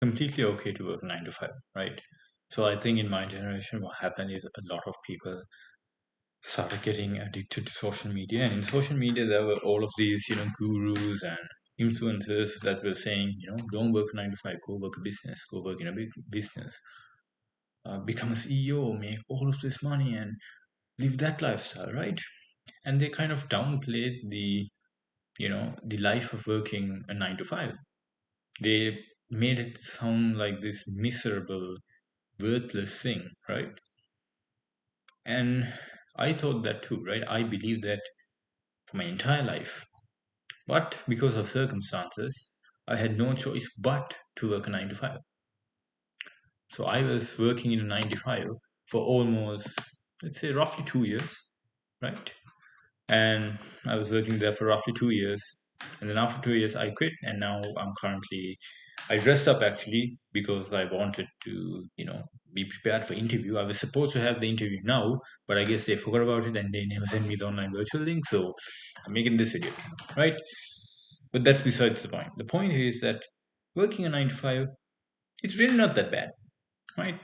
completely okay to work 9 to 5, right? So I think in my generation, what happened is a lot of people started getting addicted to social media, and in social media, there were all of these, gurus and influencers that were saying, don't work 9 to 5, go work a business, go work in a big business, become a CEO, make all of this money, and live that lifestyle, right? And they kind of downplayed the life of working a 9 to 5. They made it sound like this miserable, worthless thing, right? And I thought that too, right? I believed that for my entire life. But because of circumstances, I had no choice but to work a 9 to 5. So I was working in a 9 to 5 for almost, let's say, roughly 2 years, right? And I was working there for roughly 2 years. And then after 2 years, I quit, and now I dressed up actually because I wanted to, be prepared for interview. I was supposed to have the interview now, but I guess they forgot about it and they never sent me the online virtual link. So I'm making this video, right? But that's besides the point. The point is that working a 9 to 5, it's really not that bad, right?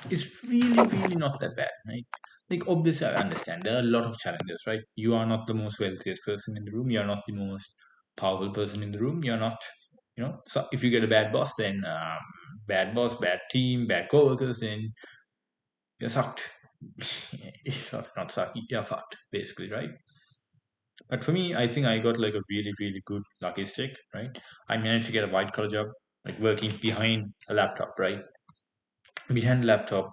It's really, really not that bad, right? Like, obviously, I understand there are a lot of challenges, right? You are not the most wealthiest person in the room. You are not the most powerful person in the room. You're not, so if you get a bad boss, then bad boss, bad team, bad coworkers, then you're sucked. Sorry, not sucked. You're fucked, basically, right? But for me, I think I got like a really, really good lucky stick, right? I managed to get a white collar job, like working behind a laptop, right? Behind a laptop,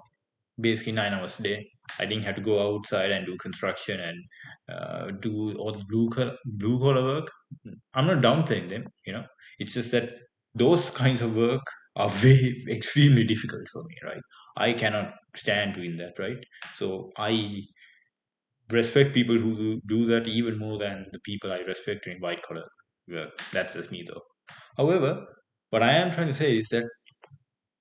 basically 9 hours a day. I didn't have to go outside and do construction and do all the blue collar work. I'm not downplaying them, It's just that those kinds of work are very extremely difficult for me, right? I cannot stand doing that, right? So I respect people who do that even more than the people I respect doing white collar work. That's just me, though. However, what I am trying to say is that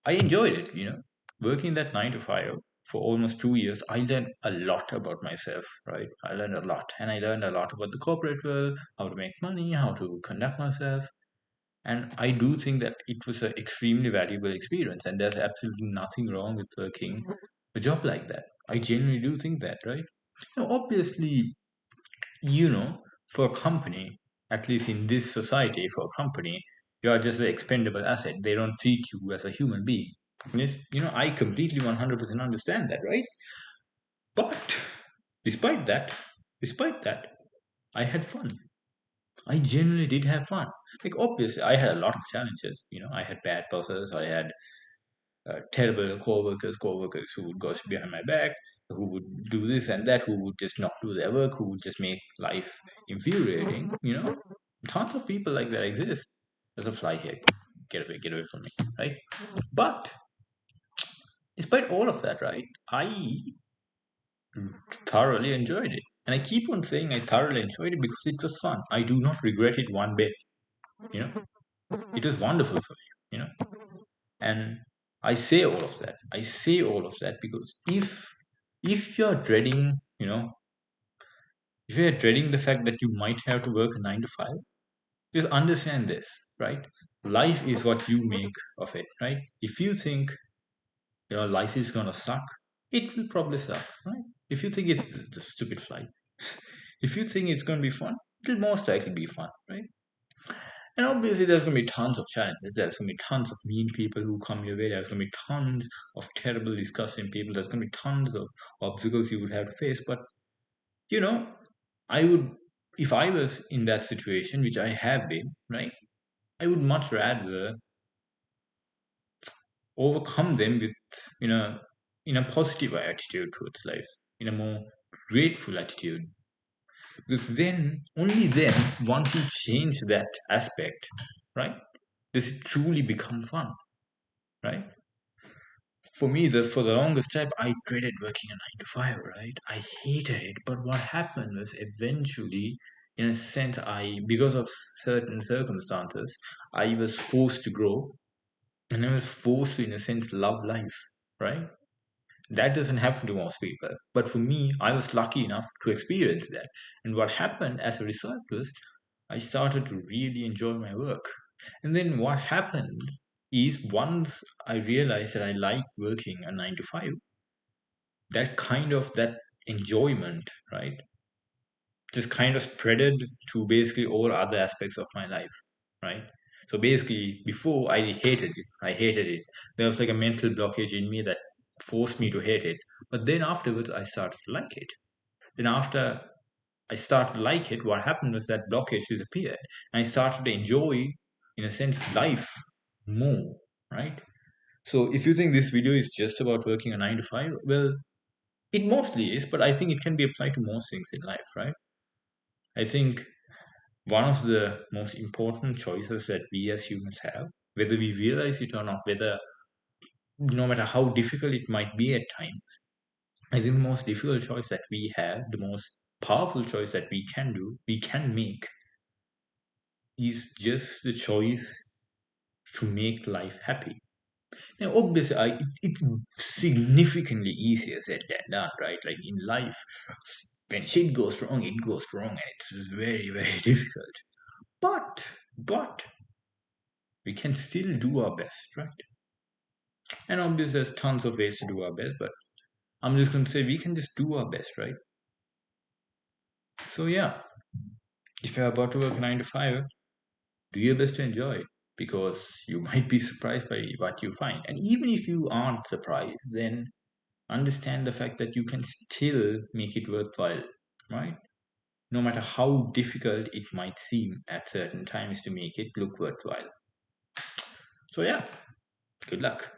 I enjoyed it, working that 9 to 5 for almost 2 years. I learned a lot about myself, right? I learned a lot, and I learned a lot about the corporate world, how to make money, how to conduct myself. And I do think that it was an extremely valuable experience, and there's absolutely nothing wrong with working a job like that. I genuinely do think that, right? Obviously, for a company, at least in this society, for a company, you are just an expendable asset. They don't treat you as a human being. Yes, I completely 100% understand that, right? But despite that, despite that, I had fun. I genuinely did have fun. Like, obviously, I had a lot of challenges. I had bad bosses. I had terrible co-workers who would gossip behind my back, who would do this and that, who would just not do their work, who would just make life infuriating. Tons of people like that exist. There's a fly here. Get away from me, right? But despite all of that, right, I thoroughly enjoyed it. And I keep on saying I thoroughly enjoyed it because it was fun. I do not regret it one bit. You know, it was wonderful for me. And I say all of that. I say all of that because if you're dreading, if you're dreading the fact that you might have to work a 9 to 5, just understand this, right? Life is what you make of it, right? If you think life is gonna suck, it will probably suck, right? If you think it's the stupid fly, if you think it's gonna be fun, it'll most likely be fun, right? And obviously, there's going to be tons of challenges. There's going to be tons of mean people who come your way. There's going to be tons of terrible, disgusting people. There's going to be tons of obstacles you would have to face. But, you know, I would, if I was in that situation, which I have been, right, I would much rather overcome them with, you know, in a positive attitude towards life, in a more grateful attitude. Because then, only then, once you change that aspect, right, does it truly become fun, right? For me, for the longest time, I dreaded working a 9 to 5, right? I hated it. But what happened was eventually, in a sense, because of certain circumstances, I was forced to grow, and I was forced to, in a sense, love life, right? That doesn't happen to most people. But for me, I was lucky enough to experience that. And what happened as a result was I started to really enjoy my work. And then what happened? is once I realized that I like working a 9 to 5, that enjoyment, right, just kind of spreaded to basically all other aspects of my life, right? So basically, before I hated it. I hated it. There was like a mental blockage in me that forced me to hate it. But then afterwards, I started to like it. Then after I started to like it, what happened was that blockage disappeared, and I started to enjoy, in a sense, life more, right? So if you think this video is just about working a 9 to 5, well, it mostly is, but I think it can be applied to most things in life, right? I think one of the most important choices that we as humans have, whether we realize it or not, whether no matter how difficult it might be at times, I think the most difficult choice that we have, the most powerful choice that we can do, we can make, is just the choice to make life happy. Now, obviously, it's significantly easier said than done, right? Like in life, when shit goes wrong, it goes wrong, and it's very, very difficult. But we can still do our best, right? And obviously, there's tons of ways to do our best, but I'm just going to say we can just do our best, right? So, yeah, if you're about to work 9 to 5, do your best to enjoy it because you might be surprised by what you find. And even if you aren't surprised, then understand the fact that you can still make it worthwhile, right? No matter how difficult it might seem at certain times to make it look worthwhile. So, yeah, good luck.